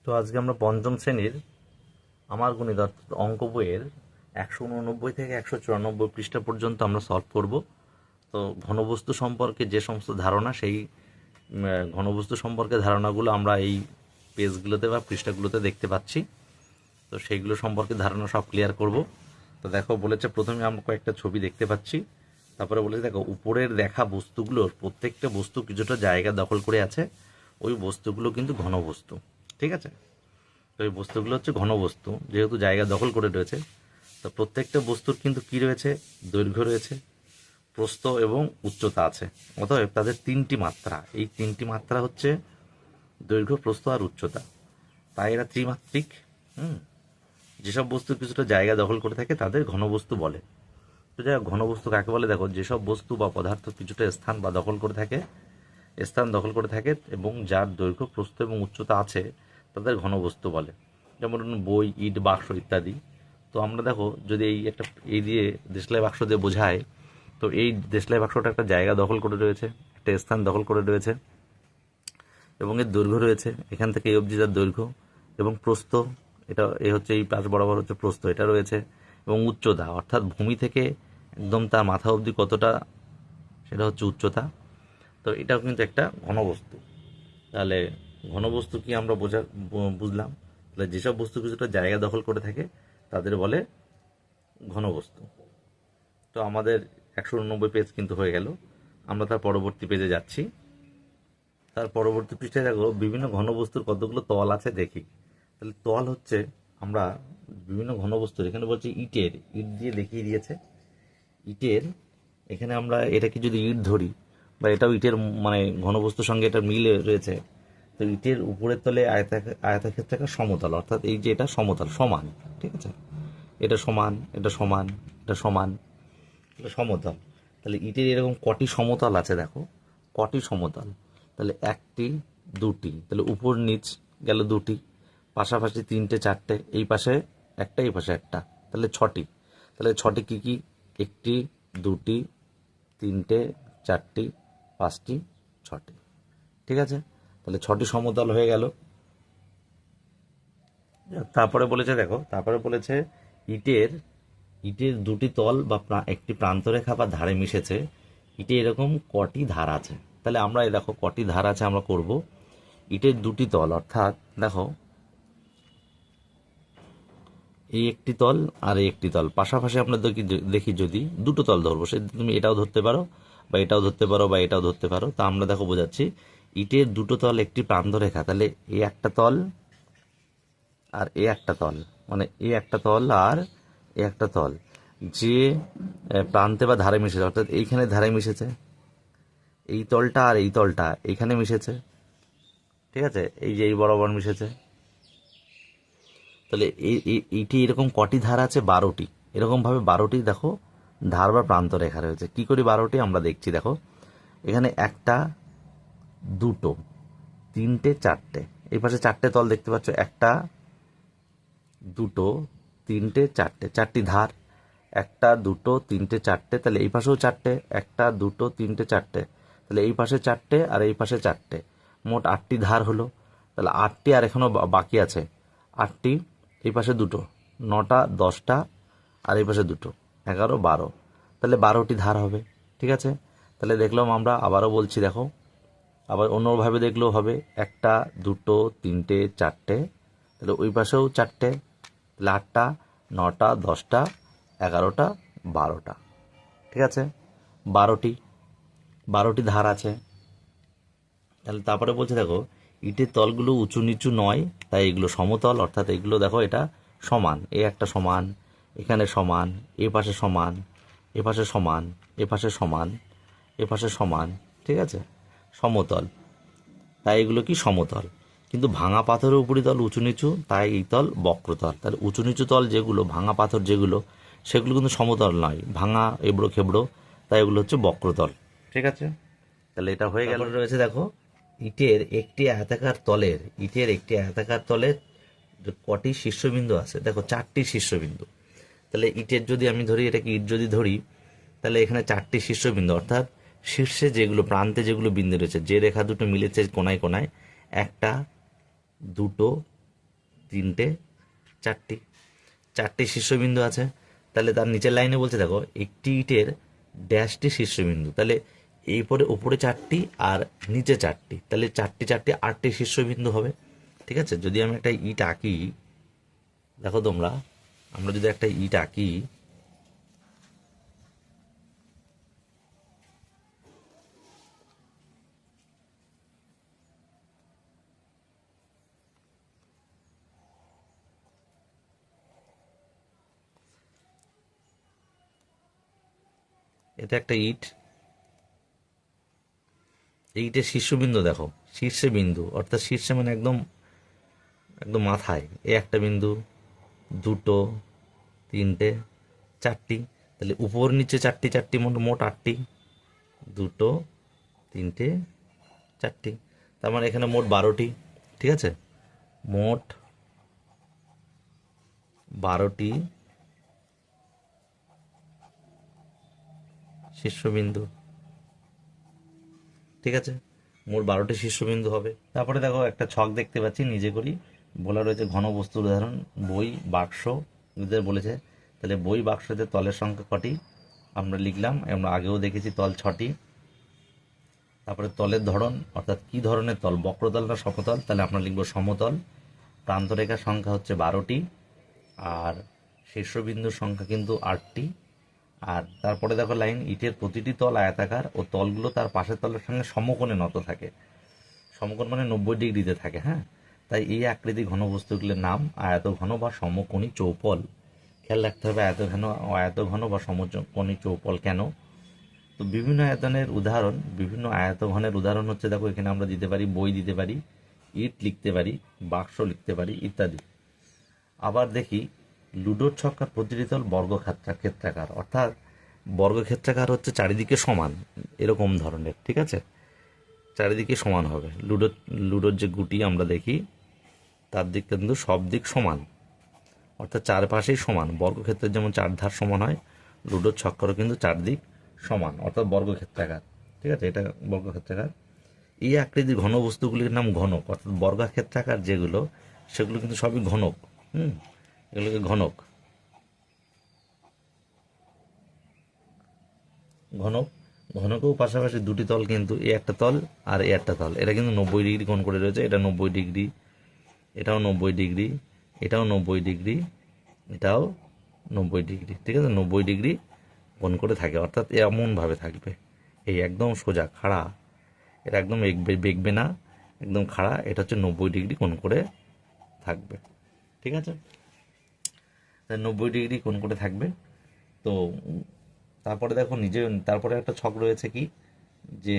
তো আজকে আমরা পঞ্চম শ্রেণীর আমার গণিত অর্থাৎ অঙ্ক বইয়ের 189 থেকে 194 পৃষ্ঠা পর্যন্ত আমরা সলভ করব। তো ঘনবস্তু সম্পর্কে যে সমস্ত ধারণা, সেই ঘনবস্তু সম্পর্কে ধারণাগুলো আমরা এই পেজগুলোতে বা পৃষ্ঠাগুলোতে দেখতে পাচ্ছি। তো সেইগুলো সম্পর্কে ধারণা সব ক্লিয়ার করব। তো দেখো, বলেছে প্রথমে আমরা কয়েকটা ছবি দেখতে পাচ্ছি। তারপরে বলেছে দেখো, উপরের দেখা বস্তুগুলোর প্রত্যেকটা বস্তু কিছুটা জায়গা দখল করে আছে। ওই বস্তুগুলো কিন্তু ঘনবস্তু, ঠিক আছে? তো এই বস্তুগুলো হচ্ছে ঘনবস্তু, যেহেতু জায়গা দখল করে রয়েছে। তো প্রত্যেকটা বস্তুর কিন্তু কি রয়েছে? দৈর্ঘ্য রয়েছে, প্রস্থ এবং উচ্চতা আছে। অতএব তাদের তিনটি মাত্রা, এই তিনটি মাত্রা হচ্ছে দৈর্ঘ্য, প্রস্থ আর উচ্চতা। তাই এরা ত্রিমাত্রিক। যেসব বস্তু কিছুটা জায়গা দখল করে থাকে তাদের ঘনবস্তু বলে। তো যাই হোক, ঘনবস্তু কাকে বলে? দেখো, যেসব বস্তু বা পদার্থ কিছুটা স্থান বা দখল করে থাকে, স্থান দখল করে থাকে এবং যার দৈর্ঘ্য, প্রস্থ এবং উচ্চতা আছে, তাদের ঘনবস্তু বলে। যেমন বই, ইট, বাক্স ইত্যাদি। তো আমরা দেখো, যদি এই দিয়ে দেশলাই বাক্স দিয়ে বোঝায়, তো এই দেশলাই বাক্সটা একটা জায়গা দখল করে রয়েছে, একটা স্থান দখল করে রয়েছে এবং এর দৈর্ঘ্য রয়েছে, এখান থেকে এই অবধি তার দৈর্ঘ্য এবং প্রস্থ, এটা হচ্ছে এই পাশ বরাবর হচ্ছে প্রস্থ, এটা রয়েছে, এবং উচ্চতা অর্থাৎ ভূমি থেকে একদম তার মাথা অবধি কতটা, সেটা হচ্ছে উচ্চতা। তো এটাও কিন্তু একটা ঘনবস্তু। তাহলে ঘনবস্তু কি আমরা বুঝলাম। তাহলে যেসব বস্তু কিছুটা জায়গা দখল করে থাকে তাদের বলে ঘনবস্তু। তো আমাদের 189 পেজ কিন্তু হয়ে গেল। আমরা তার পরবর্তী পেজে যাচ্ছি। তার পরবর্তী পৃষ্ঠায় দেখো, বিভিন্ন ঘনবস্তুর কতগুলো তল আছে দেখি। তাহলে তল হচ্ছে, আমরা বিভিন্ন ঘনবস্তুর, এখানে বলছে ইট দিয়ে দেখিয়ে দিয়েছে। ইটের এখানে আমরা এটাকে যদি ইট ধরি, বা এটাও ইটের মানে ঘনবস্তুর সঙ্গে এটা মিলে রয়েছে। তো ইটের উপরের তলে আয়তক্ষেত্রাকার সমতল, অর্থাৎ এই যে এটা সমতল সমান, ঠিক আছে? এটা সমান, এটা সমান, এটা সমান, এটা সমতল। তাহলে ইটের এরকম কটি সমতল আছে দেখো, কটি সমতল। তাহলে একটি, দুটি, তাহলে উপর নিচ গেল দুটি, পাশাপাশি তিনটে, চারটে, এই পাশে একটা, এই পাশে একটা, তাহলে ছটি। তাহলে ছটি কি কি? একটি, দুটি, তিনটে, চারটি, পাঁচটি, ছটি, ঠিক আছে? তাহলে ছটি সমতল হয়ে গেল। তারপরে বলেছে দেখো, তারপরে বলেছে ইটের ইটের দুটি তল বা একটি প্রান্তরেখা বা ধারে মিশেছে। ইটে এরকম কটি ধার আছে। তাহলে আমরা এই দেখো কটি ধার আছে আমরা করব। ইটের দুটি তল, অর্থাৎ দেখো এই একটি তল আর এই একটি তল পাশাপাশি আমরা দেখি, যদি দুটো তল ধরবো, সে তুমি এটাও ধরতে পারো বা এটাও ধরতে পারো বা এটাও ধরতে পারো। তা আমরা দেখো বোঝাচ্ছি, ইটের দুটো তল একটি প্রান্তরেখা, তাহলে এই একটা তল আর এ একটা তল, মানে এ একটা তল আর এ একটা তল, যে প্রান্তে বা ধারে মিশেছে, অর্থাৎ এইখানে ধারে মিশেছে, এই তলটা আর এই তলটা এইখানে মিশেছে, ঠিক আছে? এই যে এই বরাবর মিশেছে। তাহলে এইটি এরকম কটি ধার আছে? 12টি। এরকমভাবে 12টি দেখো ধার বা প্রান্ত রেখা রয়েছে। কি করি 12টি আমরা দেখছি। দেখো এখানে একটা, দুটো, তিনটে, চারটে, এই পাশে চারটে তল দেখতে পাচ্ছ, একটা, দুটো, তিনটে, চারটে, চারটি ধার, একটা, দুটো, তিনটে, চারটে, তাহলে এই পাশেও চারটে, একটা, দুটো, তিনটে, চারটে, তাহলে এই পাশে চারটে আর এই পাশে চারটে, মোট 8টি ধার হলো। তাহলে 8টি আর এখনো বাকি আছে, 8টি, এই পাশে দুটো, 9টা, 10টা, আর এই পাশে দুটো, 11, 12, তাহলে 12টি ধার হবে, ঠিক আছে? তাহলে দেখলাম আমরা, আবারও বলছি দেখো, আবার অন্যভাবে দেখলেও হবে, একটা, দুটো, তিনটে, চারটে, তাহলে ওই পাশেও চারটে, তাহলে 8টা, 9টা, 10টা, 11টা, 12টা, ঠিক আছে? 12টি ধার আছে। তাহলে তারপরে বলছে দেখো, ইটের তলগুলো উঁচু নিচু নয়, তাই এগুলো সমতল, অর্থাৎ এগুলো দেখো এটা সমান, এ একটা সমান, এখানে সমান, এ পাশে সমান, এ পাশে সমান, এ পাশে সমান, এ পাশে সমান, ঠিক আছে? সমতল, তাই এগুলো কি সমতল। কিন্তু ভাঙা পাথরের উপরিতল উঁচু নিচু, তাই এই তল বক্রতল। তাহলে উঁচু নিচু তল যেগুলো, ভাঙা পাথর যেগুলো, সেগুলো কিন্তু সমতল নয়, ভাঙা এবড়ো খেবড়ো, তাই এগুলো হচ্ছে বক্রতল, ঠিক আছে? তাহলে এটা হয়ে গেল। রয়েছে দেখো, ইটের একটি আয়তাকার তলের কটি শীর্ষবিন্দু আছে? দেখো 4টি শীর্ষবিন্দু। তাহলে ইটের যদি আমি ধরি, এটাকে ইট যদি ধরি, তাহলে এখানে 4টি শীর্ষবিন্দু, অর্থাৎ শীর্ষে যেগুলো, প্রান্তে যেগুলো বিন্দু রয়েছে, যে রেখা দুটো মিলেছে কোনায় কোনায়, একটা, দুটো, তিনটে, চারটি, চারটি শীর্ষবিন্দু আছে। তাহলে তার নিচের লাইনে বলছে দেখো একটি ইটের ড্যাশটি শীর্ষবিন্দু, তাহলে এই পরে উপরে চারটি আর নিচে চারটি, তাহলে চারটি চারটি 8টি শীর্ষবিন্দু হবে। ঠিক আছে, যদি আমি একটা ইট আঁকি, দেখো তোমরা, আমরা যদি একটা ইট আঁকি, এটা একটা ইট, এইটের শীর্ষবিন্দু দেখো, শীর্ষে বিন্দু অর্থাৎ শীর্ষে মানে একদম একদম মাথায়, এই একটা বিন্দু, দুটো, তিনটে, চারটি, তাহলে উপর নিচে চারটি চারটি, মোট মোট 8টি, দুটো, তিনটে, চারটি, তার মানে এখানে মোট 12টি। ঠিক আছে, মোট 12টি শীর্ষবিন্দু। ঠিক আছে, মোট 12টি শীর্ষবিন্দু হবে। তারপরে দেখো একটা ছক দেখতে পাচ্ছি, নিজে করি, বলা রয়েছে ঘন বস্তুর উদাহরণ বই, বাক্স এদের বলেছে। তাহলে বই বাক্সতে তলের সংখ্যা কটি, আমরা লিখলাম, আমরা আগেও দেখেছি তল 6টি। তারপরে তলের ধরন অর্থাৎ কি ধরনের তল, বক্রতল না সমতল, তাহলে আমরা লিখব সমতল। প্রান্তরেখার সংখ্যা হচ্ছে 12টি, আর শীর্ষবিন্দুর সংখ্যা কিন্তু 8টি। আর তারপরে দেখো লাইন, ইটের প্রতিটি তল আয়তাকার ও তলগুলো তার পাশের তলের সঙ্গে সমকোণে নত থাকে। সমকোণ মানে 90 ডিগ্রিতে থাকে। হ্যাঁ, তাই এই আকৃতি ঘনবস্তুগুলির নাম আয়তঘন বা সমকোণী চৌপল। খেয়াল রাখতে হবে আয়তঘন বা সমকোণী চৌপল কেন। তো বিভিন্ন আয়তনের উদাহরণ, বিভিন্ন আয়তঘনের উদাহরণ হচ্ছে, দেখো এখানে আমরা দিতে পারি বই, দিতে পারি ইট, লিখতে পারি বাক্স, লিখতে পারি ইত্যাদি। আবার দেখি লুডোর ছক্কার প্রতিটি তল বর্গক্ষেত্রাকার, অর্থাৎ বর্গক্ষেত্রাকার হচ্ছে চারিদিকে সমান, এরকম ধরনের। ঠিক আছে, চারিদিকে সমান হবে। লুডোর যে গুটি আমরা দেখি তার দিক কিন্তু সব দিক সমান, অর্থাৎ চারপাশেই সমান। বর্গক্ষেত্রের যেমন 4 ধার সমান হয়, লুডোর ছক্কারও কিন্তু 4 দিক সমান, অর্থাৎ বর্গক্ষেত্রাকার। ঠিক আছে, এটা বর্গক্ষেত্রাকার। এই আকৃতির ঘনবস্তুগুলির নাম ঘনক, অর্থাৎ বর্গক্ষেত্রাকার যেগুলো সেগুলো কিন্তু সবই ঘনক। এগুলোকে ঘনক, ঘনক। ঘনকেও পাশাপাশি দুটি তল, কিন্তু এ একটা তল আর এ একটা তল, এটা কিন্তু 90 ডিগ্রি কোণ করে রয়েছে। এটা 90 ডিগ্রি, এটাও 90 ডিগ্রি, এটাও 90 ডিগ্রি, এটাও 90 ডিগ্রি। ঠিক আছে, 90 ডিগ্রি কোণ করে থাকে, অর্থাৎ এমনভাবে থাকবে, এই একদম সোজা খাড়া, এটা একদম বেঁকবে না, একদম খাড়া, এটা হচ্ছে 90 ডিগ্রি কোণ করে থাকবে। ঠিক আছে, 90 ডিগ্রি কোণ করে থাকবে। তো তারপরে দেখো তারপরে একটা ছক রয়েছে কি, যে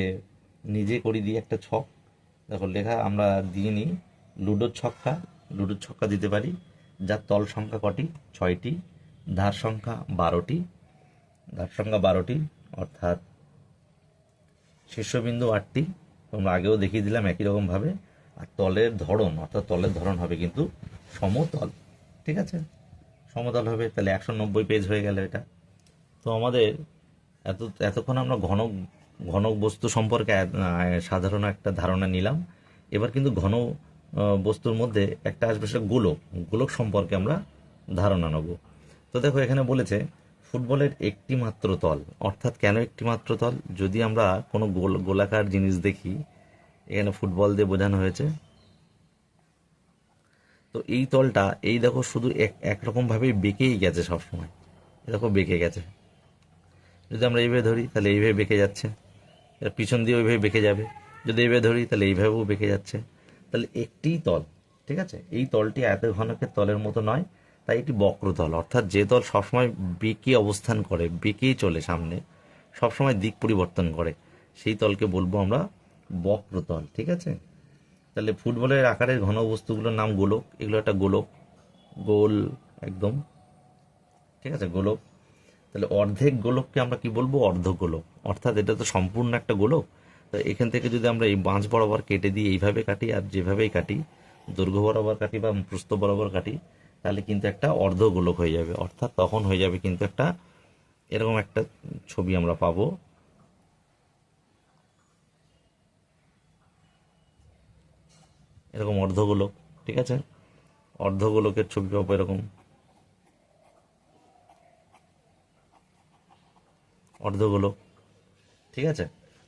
নিজে করি দিয়ে একটা ছক, দেখো লেখা আমরা দিয়ে নিই, লুডোর ছক্কা দিতে পারি, যার তল সংখ্যা কটি, 6টি, ধার সংখ্যা 12টি, অর্থাৎ শীর্ষবিন্দু 8টি, তোমরা আগেও দেখিয়ে দিলাম একই রকমভাবে। আর তলের ধরন, অর্থাৎ তলের ধরন হবে কিন্তু সমতল। ঠিক আছে, সমতল হবে, তাহলে 190 পেজ হয়ে গেল এটা। তো আমাদের এতক্ষণ আমরা ঘনক বস্তু সম্পর্কে সাধারণ একটা ধারণা নিলাম। এবার কিন্তু ঘন বস্তুর মধ্যে একটা আসবে, সেটা গোলক সম্পর্কে আমরা ধারণা নেব। তো দেখো এখানে বলেছে ফুটবলের একটি মাত্র তল, অর্থাৎ কেন একটি মাত্র তল, যদি আমরা কোনো গোলাকার জিনিস দেখি, এখানে ফুটবল দিয়ে বোঝানো হয়েছে, তো এই তলটা এই দেখো শুধু একরকমভাবেই বেঁকেই গেছে সবসময়, এরকম বেঁকে গেছে। যদি আমরা এইভাবে ধরি তাহলে এইভাবে বেঁকে যাচ্ছে, এর পিছন দিয়ে ওইভাবে বেঁকে যাবে। যদি এইভাবে ধরি তাহলে এইভাবেও বেঁকে যাচ্ছে। তাহলে একটিই তল। ঠিক আছে, এই তলটি আয়তঘনকের তলের মতো নয়, তাই এটি বক্রতল, অর্থাৎ যে তল সবসময় বেঁকে অবস্থান করে, বেঁকেই চলে সামনে, সবসময় দিক পরিবর্তন করে, সেই তলকে বলবো আমরা বক্রতল। ঠিক আছে, তাহলে ফুটবলের আকারের ঘনবস্তুগুলোর নাম গোলক, এগুলো একটা গোলক, গোল একদম। ঠিক আছে, গোলক। তাহলে অর্ধেক গোলককে আমরা কি বলবো, অর্ধগোলক, অর্থাৎ এটা তো সম্পূর্ণ একটা গোলক। তো এখান থেকে যদি আমরা এই বাঁশ বরাবর কেটে দিই, এইভাবে কাটি আর যেভাবেই কাটি, দৈর্ঘ্য বরাবর কাটি বা প্রস্থ বরাবর কাটি, তাহলে কিন্তু একটা অর্ধগোলক হয়ে যাবে, অর্থাৎ তখন হয়ে যাবে কিন্তু একটা এরকম একটা ছবি আমরা পাবো। এরকম অর্ধগোলক। ঠিক আছে, অর্ধগোলকের ছবি পাবো এরকম, অর্ধগোলক। ঠিক আছে,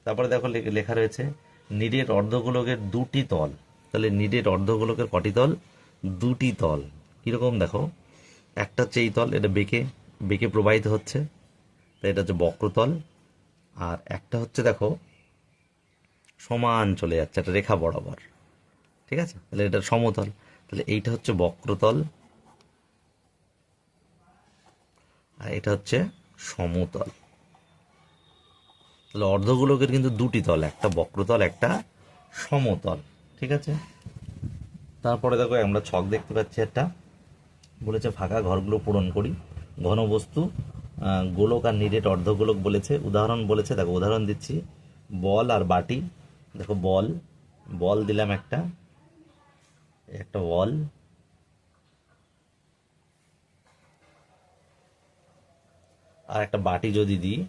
তারপরে দেখো লেখা রয়েছে নিরেট অর্ধগোলকের দুটি তল। তাহলে নিরেট অর্ধগোলকের কটি তল? দুটি তল। কীরকম দেখো, একটা হচ্ছে এই তল, এটা বেঁকে বেঁকে প্রবাহিত হচ্ছে, তাই এটা হচ্ছে বক্রতল। আর একটা হচ্ছে দেখো সমান চলে যাচ্ছে একটা রেখা বরাবর। ঠিক আছে, তাহলে এটা সমতল। তাহলে এইটা হচ্ছে বক্রতল আর এটা হচ্ছে সমতল। তাহলে অর্ধগোলকের কিন্তু দুটি তল, একটা বক্রতল একটা সমতল। ঠিক আছে, তারপরে দেখো আমরা ছক দেখতে পাচ্ছি একটা, বলেছে ফাঁকা ঘরগুলো পূরণ করি। ঘনবস্তু, গোলক আর নিরেট অর্ধগোলক বলেছে। উদাহরণ বলেছে, দেখো উদাহরণ দিচ্ছি, বল আর বাটি। দেখো বল, বল দিলাম একটা, একটা বল, আর একটা বাটি যদি দিই,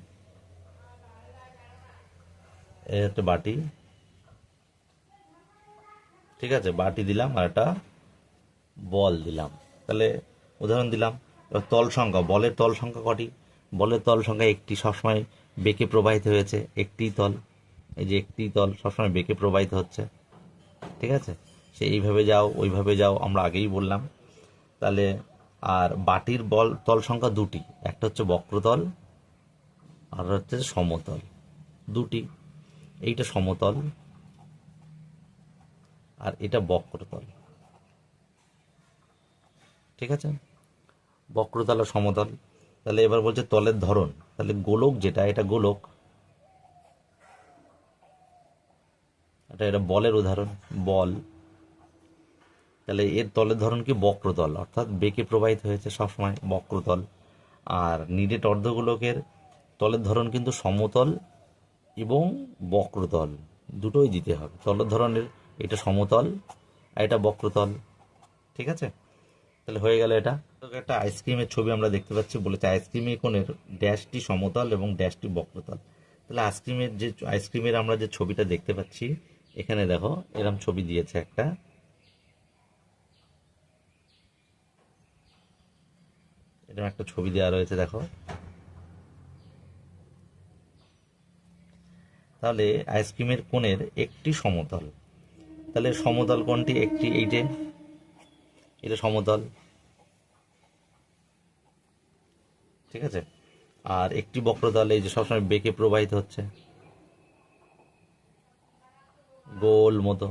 এই একটা বাটি। ঠিক আছে, বাটি দিলাম আর একটা বল দিলাম। তাহলে উদাহরণ দিলাম। এবার তল সংখ্যা, বলের তল সংখ্যা কটি? বলের তল সংখ্যা একটি, সবসময় বেঁকে প্রবাহিত হয়েছে, একটি তল। এই যে একটি তল সবসময় বেঁকে প্রবাহিত হচ্ছে। ঠিক আছে, সে এইভাবে যাও ওইভাবে যাও, আমরা আগেই বললাম। তাহলে আর বাটির বল তল সংখ্যা দুটি, একটা হচ্ছে বক্রতল আর হচ্ছে সমতল, দুটি। এইটা সমতল আর এটা বক্রতল। ঠিক আছে, বক্রতল আর সমতল। তাহলে এবার বলছে তলের ধরন। তাহলে গোলক যেটা, এটা গোলক, এটা বলের উদাহরণ, বল। তাহলে এর তলের ধরন কি? বক্রতল, অর্থাৎ বেঁকে প্রবাহিত হয়েছে সবসময়, বক্রতল। আর নিরেট অর্ধগোলকের তলের ধরন কিন্তু সমতল এবং বক্রতল, দুটোই দিতে হবে। তলের ধরনের এটা সমতল আর এটা বক্রতল। ঠিক আছে, তাহলে হয়ে গেল এটা। একটা আইসক্রিমের ছবি আমরা দেখতে পাচ্ছি, বলেছে আইসক্রিমের কোণের ড্যাশটি সমতল এবং ড্যাশটি বক্রতল। তাহলে আইসক্রিমের আমরা যে ছবিটা দেখতে পাচ্ছি, এখানে দেখো এরকম ছবি দিয়েছে একটা, এরকম একটা ছবি দেওয়া রয়েছে দেখো। তাহলে আইসক্রিমের কোণের একটি সমতল, তাহলে সমতল কোণটি একটি, এইটে, এটা সমতল। ঠিক আছে, আর একটি বক্রতল এই যে সবসময় বেঁকে প্রবাহিত হচ্ছে গোল মতো,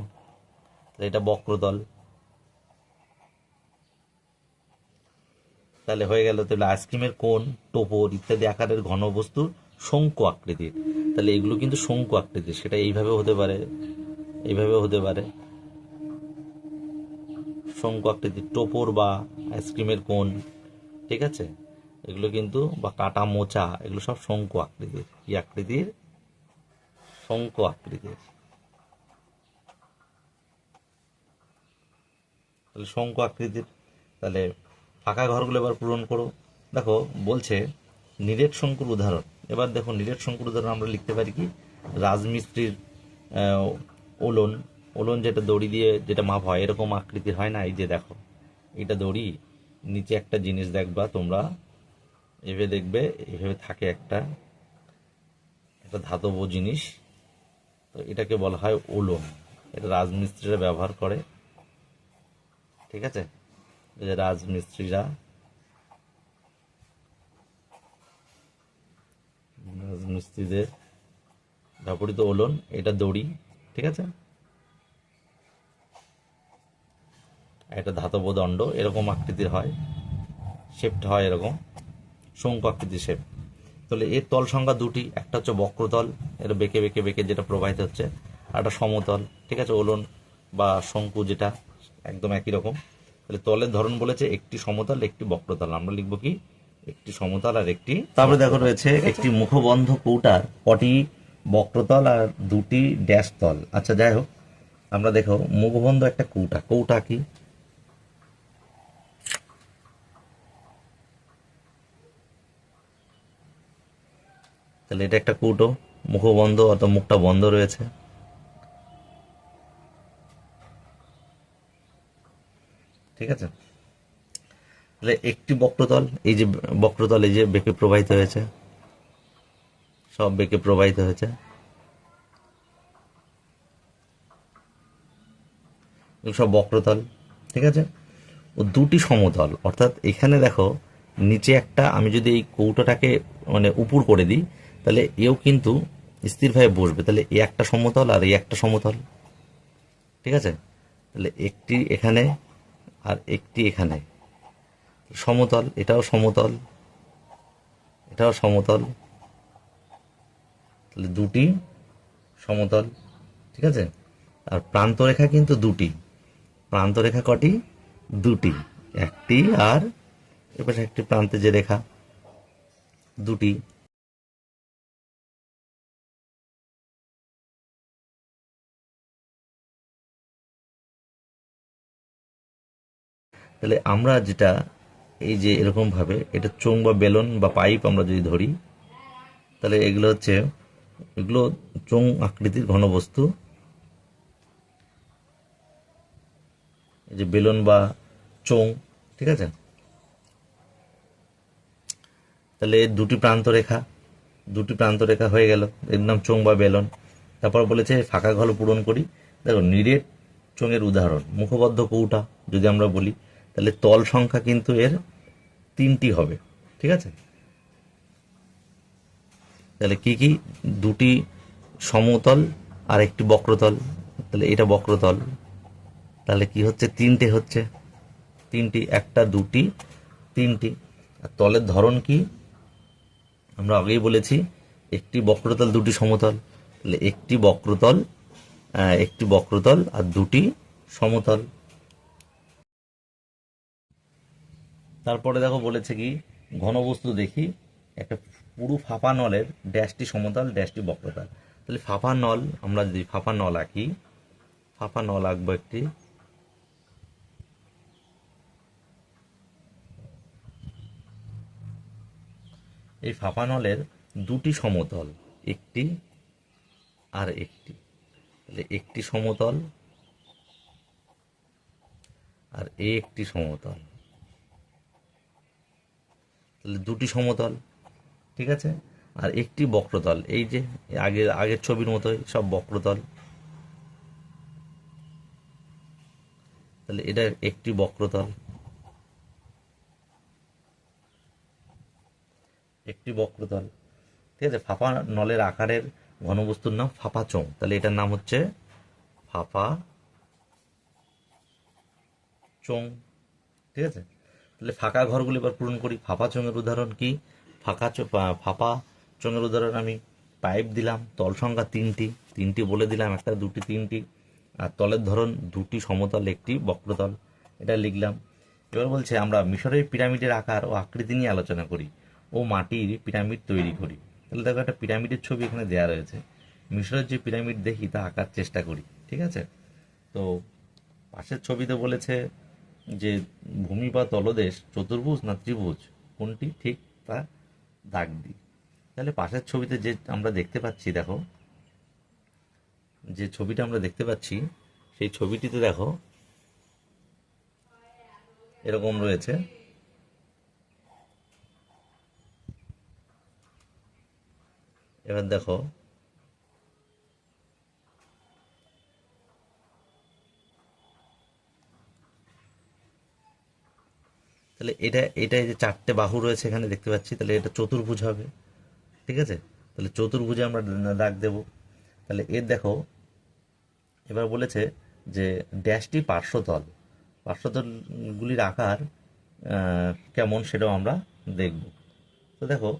এটা বক্রতল। তাহলে হয়ে গেল। তাহলে আইসক্রিমের কোণ, টোপর ইত্যাদি আকারের ঘনবস্তুর শঙ্কু আকৃতির। তাহলে এগুলো কিন্তু শঙ্কু আকৃতির, সেটা এইভাবে হতে পারে, এইভাবে হতে পারে, শঙ্কু আকৃতির টোপর বা আইসক্রিমের কোণ। ঠিক আছে, এগুলো কিন্তু, বা কাটা মোচা, এগুলো সব শঙ্কু আকৃতির। কি আকৃতির? শঙ্কু আকৃতির। তাহলে শঙ্কু আকৃতির। তাহলে ফাঁকা ঘরগুলো এবার পূরণ করো। দেখো বলছে নিরেট শঙ্কুর উদাহরণ। এবার দেখো নিরেট শঙ্কুর উদাহরণ আমরা লিখতে পারি কি? রাজমিস্ত্রির ওলন, ওলন যেটা দড়ি দিয়ে যেটা মাপ হয়, এরকম আকৃতির হয় না? এই যে দেখো, এটা দড়ি, নিচে একটা জিনিস দেখবা তোমরা, এভাবে দেখবে, এভাবে থাকে একটা একটা ধাতব জিনিস, তো এটাকে বলা হয় ওলন। এটা রাজমিস্ত্রিরা ব্যবহার করে। ঠিক আছে, এই যে রাজমিস্ত্রিরা, রাজমিস্ত্রিদের ব্যবহৃত ওলন, এটা দড়ি। ঠিক আছে, এটা ধাতব দণ্ড, এরকম আকৃতির হয়, শেপটা হয় এরকম, শঙ্কু আকৃতির শেপ। তাহলে এর তল সংখ্যা দুটি, একটা হচ্ছে বক্রতল, এটা বেঁকে বেঁকে বেঁকে যেটা প্রবাহিত হচ্ছে, আর একটা সমতল। ঠিক আছে, ওলন বা শঙ্কু যেটা একদম একই রকম। তাহলে তলের ধরন বলেছে একটি সমতল একটি বক্রতল, আমরা লিখবো কি? একটি সমতল আর একটি। তারপরে দেখো রয়েছে একটি মুখবন্ধ কৌটার কটি বক্রতল আর দুটি ড্যাশ তল। আচ্ছা যাই হোক, আমরা দেখো মুখবন্ধ একটা কৌটা, কৌটা কি? তাহলে এটা একটা কৌটো, মুখবন্ধ অর্থাৎ মুখটা বন্ধ রয়েছে। ঠিক আছে। তাহলে একটি বক্রতল, এই যে বক্রতল, এই যে বেঁকে প্রবাহিত হয়েছে, সব বেঁকে প্রবাহিত হয়েছে, এগুলো সব বক্রতল। ঠিক আছে। ও দুটি সমতল, অর্থাৎ এখানে দেখো নিচে একটা, আমি যদি এই কৌটাটাকে মানে উপর করে দিই, তাহলে এও কিন্তু স্থিরভাবে বসবে। তাহলে এ একটা সমতল আর এই একটা সমতল। ঠিক আছে। তাহলে একটি এখানে আর একটি এখানে সমতল, এটাও সমতল, এটাও সমতল। তাহলে দুটি সমতল। ঠিক আছে। আর প্রান্তরেখা কিন্তু দুটি। প্রান্তরেখা কটি? দুটি। একটি আর এপাশে একটি প্রান্তে যে রেখা, দুটি। তাহলে আমরা যেটা, এই যে এরকম ভাবে এটা চোঙ বা বেলন বা পাইপ আমরা যদি ধরি, তাহলে এগুলো হচ্ছে, এগুলো চোঙ আকৃতির ঘনবস্তু। এই যে বেলন বা চোঙ। ঠিক আছে। তাহলে এর দুটি প্রান্ত রেখা, দুটি প্রান্ত রেখা হয়ে গেল, এর নাম চোঙ বা বেলন। তারপর বলেছে ফাঁকা ঘর পূরণ করি। দেখো নিরেট চোঙের উদাহরণ মুখবদ্ধ কৌটা যদি আমরা বলি, তাহলে তল সংখ্যা কিন্তু এর তিনটি হবে। ঠিক আছে। তাহলে কি কি? দুটি সমতল আর একটি বক্রতল। তাহলে এটা বক্রতল। তাহলে কি হচ্ছে? তিনটে হচ্ছে, তিনটি, একটা দুটি তিনটি। আর তলের ধরন কি? আমরা আগেই বলেছি একটি বক্রতল দুটি সমতল। তাহলে একটি বক্রতল, একটি বক্রতল আর দুটি সমতল। তারপরে দেখো বলেছে কি, ঘনবস্তু দেখি একটা পুরু ফাঁপা নলের ড্যাশটি সমতল ড্যাশটি বক্রতল। তাহলে ফাঁপা নল, আমরা যদি ফাঁপা নল আঁকি, ফাঁপা নল আঁকবো একটি। এই ফাঁপা নলের দুটি সমতল, একটি আর একটি। তাহলে একটি সমতল আর এ একটি সমতল। তাহলে দুটি সমতল। ঠিক আছে। আর একটি বক্রতল, এই যে আগের আগের ছবির মতোই সব বক্রতল। তাহলে এটা একটি বক্রতল, একটি বক্রতল। ঠিক আছে। ফাঁপা নলের আকারের ঘনবস্তুর নাম ফাঁপা চোঙ। তাহলে এটার নাম হচ্ছে ফাঁপা চোঙ। ঠিক আছে। তাহলে ফাঁকা ঘরগুলো এবার পূরণ করি। ফাঁপা চোঙের উদাহরণ কি? ফাঁপা চোঙের উদাহরণ আমি পাইপ দিলাম, তল সংখ্যা তিনটি, তিনটি বলে দিলাম, একটা দুটি তিনটি। আর তলের ধরন দুটি সমতল একটি বক্রতল, এটা লিখলাম। এবার বলছে আমরা মিশরের পিরামিডের আকার ও আকৃতি নিয়ে আলোচনা করি ও মাটির পিরামিড তৈরি করি। তাহলে দেখো একটা পিরামিডের ছবি এখানে দেওয়া রয়েছে। মিশরের যে পিরামিড দেখি তা আঁকার চেষ্টা করি। ঠিক আছে। তো পাশের ছবিতে বলেছে যে ভূমি বা তলদেশ চতুর্ভুজ না ত্রিভুজ, কোনটি ঠিক তা দাগ দিই। তাহলে পাশের ছবিতে যে আমরা দেখতে পাচ্ছি, দেখো যে ছবিটা আমরা দেখতে পাচ্ছি, সেই ছবিটিতে দেখো এরকম রয়েছে। এবার দেখো, তাহলে এটা এই যে চারটে বাহু রয়েছে এখানে দেখতে পাচ্ছি, তাহলে এটা চতুর্ভুজ হবে। ঠিক আছে। তাহলে চতুর্ভুজে আমরা দাগ দেব। তাহলে এর দেখো, এবার বলেছে যে ড্যাশটি পার্শ্বতল, পার্শ্বতলগুলির আকার কেমন সেটাও আমরা দেখব। তো দেখো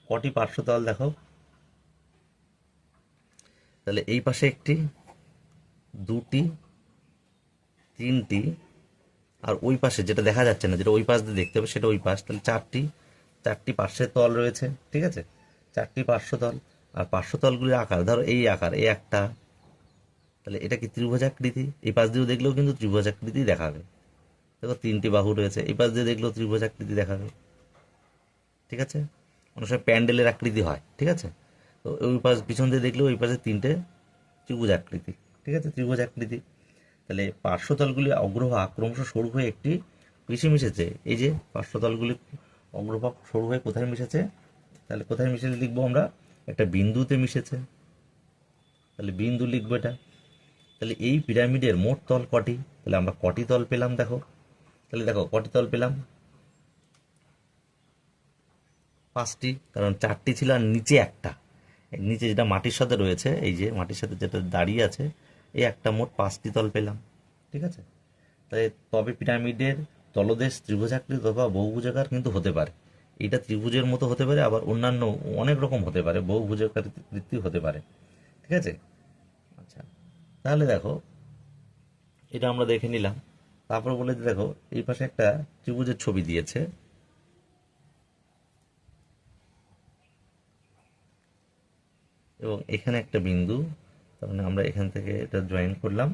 কটি পার্শ্বতল দেখো, তাহলে এই পাশে একটি, দুটি, তিনটি, আর ওই পাশে যেটা দেখা যাচ্ছে না, যেটা ওই পাশ দিয়ে দেখতে হবে সেটা ওই পাশ, তাহলে চারটি, চারটি পার্শ্বের তল রয়েছে। ঠিক আছে। চারটি পার্শ্বতল। আর পার্শ্বতলগুলির আকার ধরো এই আকার, এই একটা, তাহলে এটা কি ত্রিভুজাকৃতি? এই পাশ দিয়েও দেখলেও কিন্তু ত্রিভুজাকৃতি দেখাবে। দেখো তিনটি বাহু রয়েছে, এই পাশ দিয়ে দেখলেও ত্রিভুজাকৃতি দেখাবে। ঠিক আছে। অনেক সময় প্যান্ডেলের আকৃতি হয়। ঠিক আছে। তো ওই পাশ পিছন দিয়ে দেখলেও ওই পাশে তিনটে ত্রিভুজাকৃতি। ঠিক আছে, ত্রিভুজাকৃতি। তাহলে পার্শ্বতলগুলি অগ্রভাগ ক্রমশ সরু হয়ে একটি পিছে মিশেছে। এই যে পার্শ্বতলগুলি অগ্রভাগ সরু হয়ে কোথায় মিশেছে, তাহলে কোথায় মিশেছে লিখবো আমরা, একটা বিন্দুতে মিশেছে, তাহলে বিন্দু লিখবো এটা। তাহলে এই পিরামিডের মোট তল কটি, তাহলে আমরা কটি তল পেলাম দেখো, তাহলে দেখো কটি তল পেলাম, 5টি, কারণ 4টি ছিল আর নিচে একটা, নিচে যেটা মাটির সাথে রয়েছে, এই যে মাটির সাথে যেটা দাঁড়িয়ে আছে, এই একটা, মোট 5টি তল পেলাম। ঠিক আছে, তাই তবে পিরামিডের তলদেশ ত্রিভুজাকৃতি অথবা বহুভুজাকার কিন্তু হতে পারে। এটা ত্রিভুজের মতো হতে পারে, আবার অন্যান্য অনেক রকম হতে পারে, বহুভুজাকৃতি হতে পারে। ঠিক আছে, আচ্ছা, তাহলে দেখো এটা আমরা দেখে নিলাম। তারপর বলে যে দেখো এই পাশে একটা ত্রিভুজের ছবি দিয়েছে, এবং এখানে একটা বিন্দু, তার মানে আমরা এখান থেকে এটা জয়েন করলাম,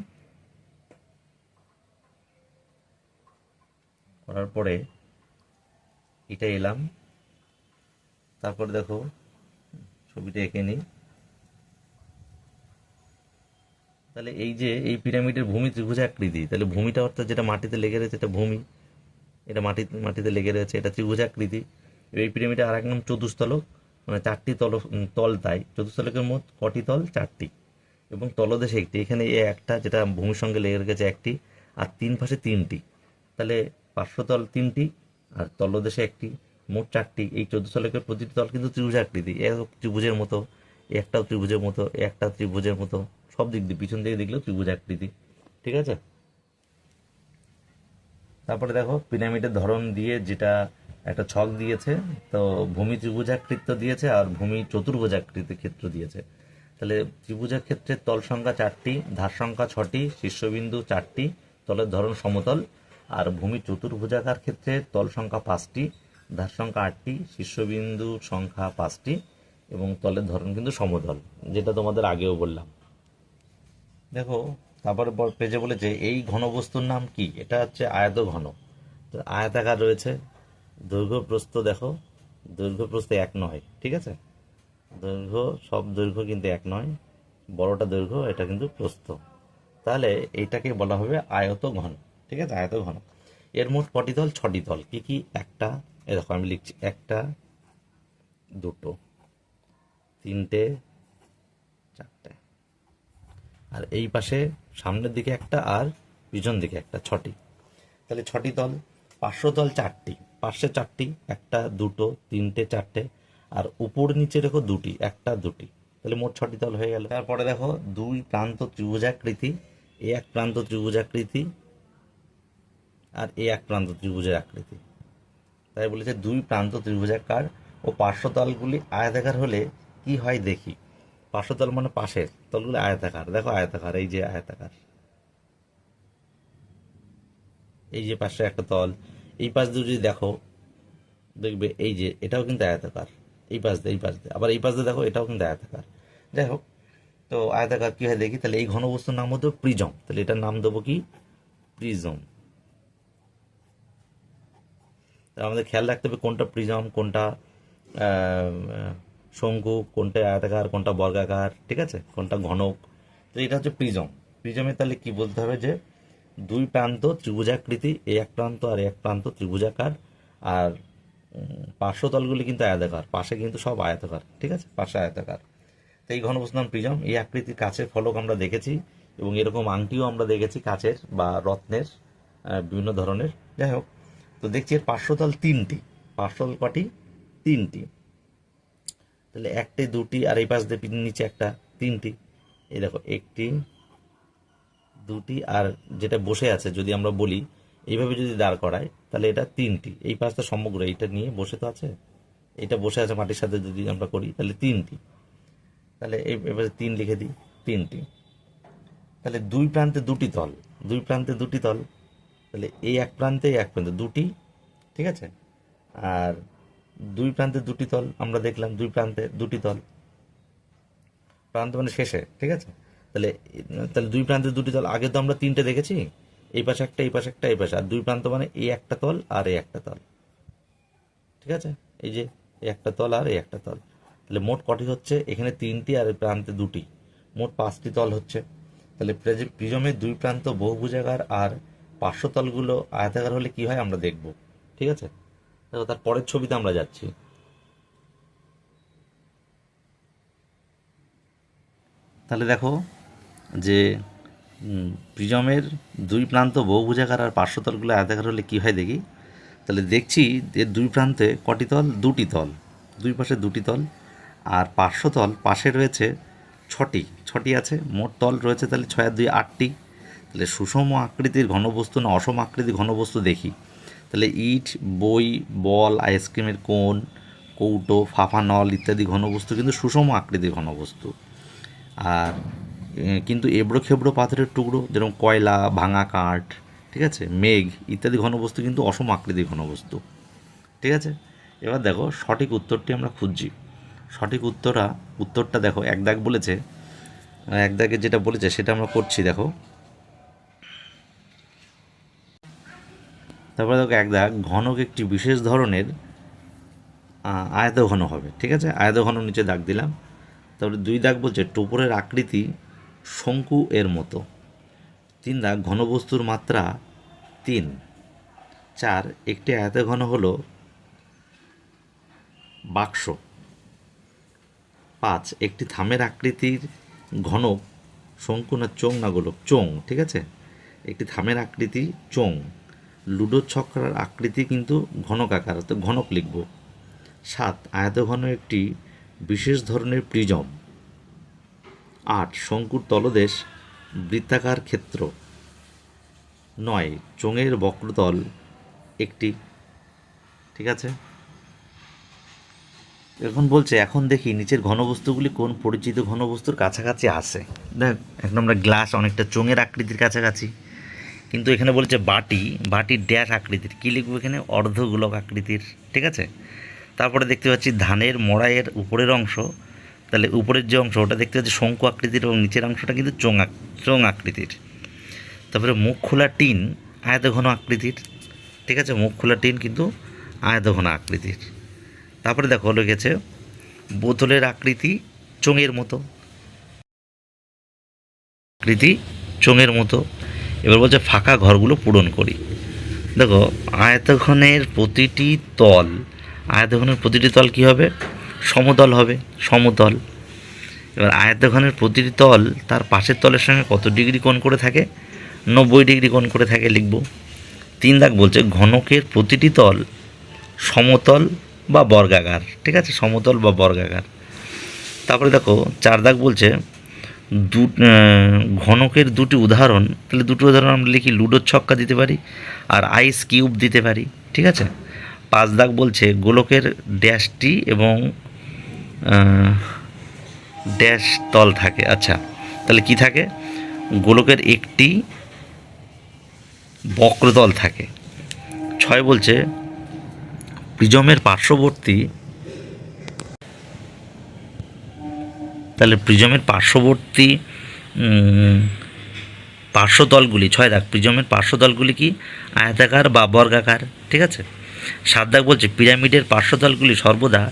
করার পরে এটা এলাম, তারপর দেখো ছবিটা এঁকে নিই। তাহলে এই যে এই পিরামিডের ভূমি ত্রিভুজাকৃতি, তাহলে ভূমিটা অর্থাৎ যেটা মাটিতে লেগে রয়েছে এটা ভূমি, এটা মাটিতে লেগে রয়েছে, এটা ত্রিভুজাকৃতি। এই পিরামিডের আর এক নাম চতুস্তলক, মানে 4টি তল, তাই চতুস্তলকের মোট কটি তল, 4টি, এবং তলদেশে একটি, এখানে এ একটা যেটা ভূমির সঙ্গে লেগে রেখেছে একটি, আর 3 পাশে 3টি, তাহলে পার্শ্বতল 3টি আর তলদেশে একটি, মোট 4টি। এই চতুস্তলকের প্রতিটি তল কিন্তু ত্রিভুজাকৃতি, এক ত্রিভুজের মতো, একটাও ত্রিভুজের মতো, একটা ত্রিভুজের মতো, সব দিক দিয়ে পিছন থেকে দেখলেও ত্রিভুজাকৃতি। ঠিক আছে, তারপরে দেখো পিরামিডের ধরন দিয়ে যেটা একটা ছক দিয়েছে, তো ভূমি ত্রিভুজাকৃতি দিয়েছে আর ভূমি চতুর্ভুজাকৃতি ক্ষেত্র দিয়েছে। তাহলে ত্রিভুজের ক্ষেত্রে তল সংখ্যা 4টি, ধার সংখ্যা 6টি, শীর্ষবিন্দু 4টি, তলের ধরন সমতল। আর ভূমি চতুর্ভুজাকার ক্ষেত্রে তল সংখ্যা 5টি, ধার সংখ্যা 8টি, শীর্ষবিন্দু সংখ্যা 5টি, এবং তলের ধরন কিন্তু সমতল, যেটা তোমাদের আগেও বললাম। দেখো তারপরে পেজে বলেছে এই ঘনবস্তুর নাম কি, এটা হচ্ছে আয়ত ঘন। তো আয়তাকার রয়েছে, দৈর্ঘ্য প্রস্থ দেখো, দৈর্ঘ্য প্রস্থ এক নয়। ঠিক আছে, দৈর্ঘ্য সব দৈর্ঘ্য কিন্তু এক নয়, বড়টা দৈর্ঘ্য, এটা কিন্তু প্রস্থ। তাহলে এইটাকে বলা হবে আয়ত ঘন। ঠিক আছে, আয়ত ঘন। এর মোট কটি তল, 6টি তল। কি কি, একটা, এ দেখো আমি লিখছি, একটা, দুটো, তিনটে, চারটে, আর এই পাশে সামনের দিকে একটা আর পিছন দিকে একটা, 6টি। তাহলে 6টি তল। পার্শ্বতল 4টি, পার্শ্বে 4টি, একটা, দুটো, তিনটে, চারটে, আর উপর নিচে দেখো 2টি, একটা, 2টি, তাহলে মোট 6টি তল হয়ে গেল। তারপরে দেখো দুই প্রান্ত ত্রিভুজাকৃতি, এ এক প্রান্ত ত্রিভুজাকৃতি আর এ এক প্রান্ত ত্রিভুজের আকৃতি। তাই বলেছে দুই প্রান্ত ত্রিভুজাকার ও পার্শ্বতলগুলি আয়তাকার হলে কি হয় দেখি। পার্শ্বতল মানে পাশের তলগুলি আয়তাকার, দেখো আয়তাকার, এই যে আয়তাকার, এই যে পাশে একটা তল, এই পাশ দিয়ে যদি দেখো দেখবে এই যে এটাও কিন্তু আয়তাকার, এই পাশ দিয়ে, এই পাশ দিয়ে, আবার এই পাশ দিয়ে দেখো এটাও কিন্তু আয়তাকার। যাই হোক, তো আয়তাকার কি হয় দেখি। তাহলে এই ঘনবস্তুর নাম হতো প্রিজম, তাহলে এটার নাম দেবো কি, প্রিজম। আমাদের খেয়াল রাখতে হবে কোনটা প্রিজম, কোনটা শঙ্কু, কোনটা আয়তাকার, কোনটা বর্গাকার, ঠিক আছে, কোনটা ঘনক। তো এটা হচ্ছে প্রিজম। প্রিজমের তাহলে কি বলতে হবে যে দুই প্রান্ত ত্রিভুজাকৃতি, এ এক প্রান্ত আর এক প্রান্ত ত্রিভুজাকার, আর পার্শ্বতলগুলি কিন্তু আয়তাকার, পাশে কিন্তু সব আয়তাকার। ঠিক আছে, পাশে আয়তাকার। তো এই ঘনবস্তুর নাম প্রিজম। এই আকৃতির কাচের ফলক আমরা দেখেছি, এবং এরকম আংটিও আমরা দেখেছি কাচের বা রত্নের, বিভিন্ন ধরনের। যাই হোক, তো দেখছি এর পার্শ্বতল 3টি, পার্শ্বতল কটি, 3টি। তাহলে একটি, দুটি, আর এই পাশ দিয়ে নিচে একটা, 3টি। এই দেখো একটি, দুটি, আর যেটা বসে আছে যদি আমরা বলি এইভাবে যদি দাঁড় করাই, তাহলে এটা 3টি। এই পাশটা সমগ্র, এইটা নিয়ে বসে তো আছে, এটা বসে আছে মাটির সাথে যদি আমরা করি, তাহলে 3টি। তাহলে এবারে 3 লিখে দিই, 3টি। তাহলে দুই প্রান্তে 2টি তল, দুই প্রান্তে 2টি তল, তাহলে এই এক প্রান্তে এক প্রান্তে 2টি। ঠিক আছে, আর দুই প্রান্তে 2টি তল আমরা দেখলাম, দুই প্রান্তে 2টি তল, প্রান্ত মানে শেষে। ঠিক আছে, তাহলে তাহলে দুই প্রান্তে 2টি তল, আগে তো আমরা 3টে দেখেছি, এই পাশে একটা, এই পাশে একটা, এই পাশে, আর দুই প্রান্ত মানে এই একটা তল আর এই একটা তল। ঠিক আছে, এই যে এই একটা তল আর এই একটা তল, তাহলে মোট কটি হচ্ছে, এখানে 3টি আর এই প্রান্তে 2টি, মোট 5টি তল হচ্ছে। তাহলে প্রিজমের দুই প্রান্ত বহুভুজাকার আর পার্শ্বতলগুলো আয়তাকার হলে কি হয় আমরা দেখব। ঠিক আছে, দেখো তার পরের ছবিতে আমরা যাচ্ছি। তাহলে দেখো যে প্রিজমের দুই প্রান্ত বহুভুজাকার আর পার্শ্বতলগুলো আয়তাকার হলে কি হয় দেখি। তাহলে দেখছি এর দুই প্রান্তে কটি তল, দুটি তল, দুই পাশে দুটি তল, আর পার্শ্বতল পাশে রয়েছে ছটি আছে, মোট তল রয়েছে তাহলে 6 আর 2 8টি। তাহলে সুষম আকৃতির ঘনবস্তু না অসম আকৃতির ঘনবস্তু দেখি। তাহলে ইট, বই, বল, আইসক্রিমের কোন, কৌটো, ফাফা নল ইত্যাদি ঘনবস্তু কিন্তু সুষম আকৃতির ঘনবস্তু। আর কিন্তু এবড়ো খেবড়ো পাথরের টুকরো যেরকম কয়লা, ভাঙা কাঠ, ঠিক আছে, মেঘ ইত্যাদি ঘনবস্তু কিন্তু অসম আকৃতির ঘনবস্তু। ঠিক আছে, এবার দেখো সঠিক উত্তরটি আমরা খুঁজছি। সঠিক উত্তরটা দেখো এক দাগ বলেছে, এক দাগে যেটা বলেছে সেটা আমরা করছি। দেখো তারপরে দেখো এক দাগ ঘনক একটি বিশেষ ধরনের আয়তঘন হবে। ঠিক আছে, আয়তঘন নিচে দাগ দিলাম। তারপরে 2 দাগ বলছে টোপরের আকৃতি শঙ্কু এর মতো। 3 দাগ ঘনবস্তুর মাত্রা 3। 4 একটি আয়তঘন হলো বাক্স। 5 একটি থামের আকৃতির ঘনক শঙ্কু না চোং না গোলক, চোং। ঠিক আছে, একটি থামের আকৃতি চোং। লুডো ছক্কার আকৃতি কিন্তু ঘনক আকার, তো ঘনক লিখব। 7 আয়তঘন একটি বিশেষ ধরনের প্রিজম। 8 শঙ্কুর তলদেশ বৃত্তাকার ক্ষেত্র। 9 চোঙের বক্রতল একটি। ঠিক আছে, এখন বলছে এখন দেখি নিচের ঘনবস্তুগুলি কোন পরিচিত ঘনবস্তুর কাছাকাছি আসে। দেখ এখন আমরা গ্লাস অনেকটা চোঙের আকৃতির কাছাকাছি, কিন্তু এখানে বলছে বাটি ড্যাশ আকৃতির, কী লিখবো এখানে, অর্ধগোলক আকৃতির। ঠিক আছে, তারপরে দেখতে পাচ্ছি ধানের মড়াইয়ের উপরের অংশ, তাহলে উপরের যে অংশ ওটা দেখতে পাচ্ছি শঙ্কু আকৃতির এবং নিচের অংশটা কিন্তু চোঙ আকৃতির। তারপরে মুখ খোলা টিন আয়তঘন আকৃতির। ঠিক আছে, মুখ খোলা টিন কিন্তু আয়তঘন আকৃতির। তারপরে দেখো লিখেছে বোতলের আকৃতি চোঙের মতো, এবার বলছে ফাঁকা ঘরগুলো পূরণ করি। দেখো আয়তঘনের প্রতিটি তল কী হবে, সমতল হবে, সমতল। এবার আয়তঘনের প্রতিটি তল তার পাশের তলের সঙ্গে কত ডিগ্রি কোণ করে থাকে, 90 ডিগ্রি কোণ করে থাকে লিখব। 3 দাগ বলছে ঘনকের প্রতিটি তল সমতল বা বর্গাকার। ঠিক আছে, সমতল বা বর্গাকার। তারপরে দেখো 4 দাগ বলছে ঘনকের দুটি উদাহরণ, তাহলে দুটো উদাহরণ আমরা লিখি, লুডোর ছক্কা দিতে পারি আর আইস কিউব দিতে পারি। ঠিক আছে, 5 দাগ বলছে গোলকের ড্যাশটি এবং ড্যাশ তল থাকে। আচ্ছা, তাহলে কি থাকে, গোলকের একটি বক্রতল থাকে। 6 বলছে প্রিজমের পার্শ্ববর্তী, তাহলে প্রিজমের পার্শ্বতলগুলি 6 দাগ প্রিজমের পার্শ্বতলগুলি কি আয়তাকার বা বর্গাকার। ঠিক আছে, 7 দাগ বলছে পিরামিডের পার্শ্বতলগুলি সর্বদা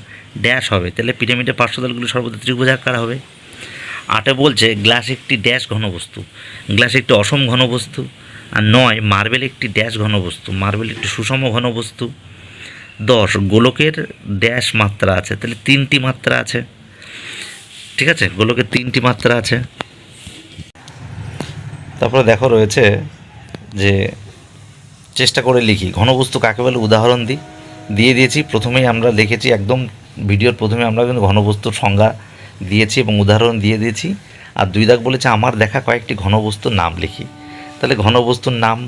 ড্যাশ হবে, তাহলে পিরামিডের পার্শ্বতলগুলি সর্বদা ত্রিভুজাকার হবে। 8 বলছে গ্লাস একটি ড্যাশ ঘনবস্তু, গ্লাস একটি অসম ঘনবস্তু। আর 9 মার্বেল একটি ড্যাশ ঘনবস্তু, মার্বেল একটি সুষম ঘনবস্তু। 10 গোলকের ড্যাশ মাত্রা আছে, তাহলে 3টি মাত্রা আছে। ঠিক আছে, গোলকের 3টি মাত্রা আছে। তারপরে দেখো রয়েছে যে চেষ্টা করে লিখি ঘনবস্তু কাকে বলে, উদাহরণ দিয়ে দিয়েছি। প্রথমেই আমরা লিখেছি, একদম ভিডিওর প্রথমে আমরা কিন্তু ঘনবস্তুর সংজ্ঞা দিয়েছি এবং উদাহরণ দিয়ে দিয়েছি। আর 2 দাগ বলেছে আমার দেখা কয়েকটি ঘনবস্তুর নাম লিখি, তাহলে ঘনবস্তুর নাম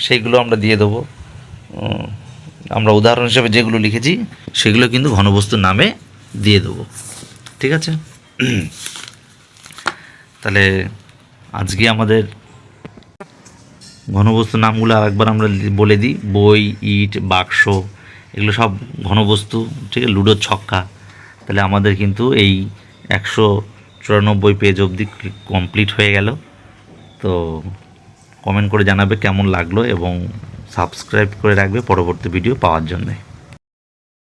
সেইগুলো আমরা দিয়ে দেবো। আমরা উদাহরণ হিসেবে যেগুলো লিখেছি সেগুলো কিন্তু ঘনবস্তুর নামে দিয়ে দেবো। ঠিক আছে, তাহলে আজকে আমাদের ঘনবস্তুর নামগুলো আরেকবার আমরা বলে দিই। বই, ইট, বাক্স এগুলো সব ঘনবস্তু। ঠিক আছে, লুডোর ছক্কা। তাহলে আমাদের কিন্তু এই 194 পেজ অবধি কমপ্লিট হয়ে গেল। তো কমেন্ট করে জানাবে কেমন লাগলো এবং সাবস্ক্রাইব করে রাখবে পরবর্তী ভিডিও পাওয়ার জন্যে।